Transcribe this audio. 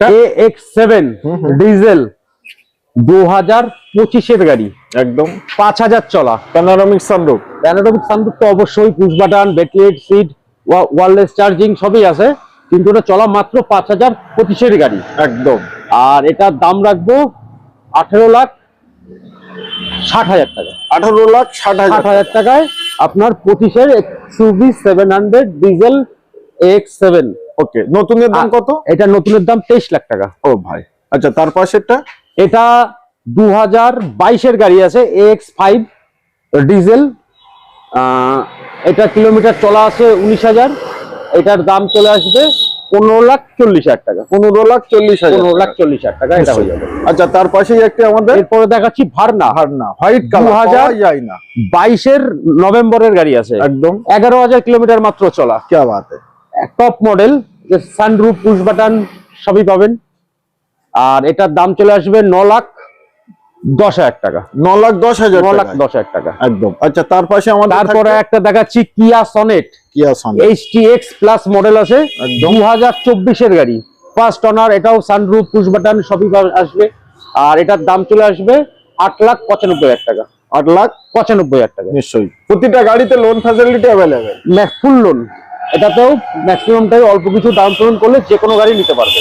AX7 diesel 2025 গাড়ি, একদম 5000 চলা। Panoramic sunroof. প্যানোরামিক সানরুফ তো অবশ্যই, push button, backlight, seat, wireless charging সবই আছে, কিন্তু এটা চলা মাত্র 5025 গাড়ি একদম। আর এটার দাম রাখবো 18,60,000 টাকা। 18,60,000 টাকায় আপনার 25-এর XUV 700 ডিজেল AX7। ওকে, নতুনের দাম কত? এটা নতুনের দাম 23 লাখ টাকা। ও ভাই, আচ্ছা তার পাশেরটা? এটা 2022-এর গাড়ি আছে, AX5 ডিজেল। এটা কিলোমিটার চলা আছে 19,000। এটার দাম চলে আসবে 15,40,000 টাকা। 15,40,000 টাকা এটা হয়ে যাবে। আচ্ছা তার পাশেই একটি আমাদের, এরপরে দেখাচ্ছি ভার্না। হোয়াইট কালার, পাওয়া যায় না। 2022-এর নভেম্বরের গাড়ি আছে, একদম 11,000 কিলোমিটার মাত্র চলা। কি বাত है। Top model, sunroof, push button সবই পাবেন। আর এটার দাম চলে আসবে 9,10,000 টাকা। 9,10,000 9,10,000 টাকা একদম। আচ্ছা তার পাশে আমাদের তারপরে একটা দেখাচ্ছি কিয়া সনেট। HTX প্লাস মডেল আছে, 2024-এর গাড়ি, ফার্স্ট ওনার। এটাও সানরুফ, পুশ বাটন সবই আসবে। আর এটার দাম চলে আসবে 8,95,000 টাকা। 8,95,000 টাকা নিশ্চয়ই। প্রতিটা গাড়িতে লোন ফ্যাসিলিটি অ্যাভেলেবেল, ফুল লোন। এটাতেও ম্যাক্সিমামটাই অল্প কিছু ডাউন পেমেন্ট করলে যে কোনো গাড়ি নিতে পারবে।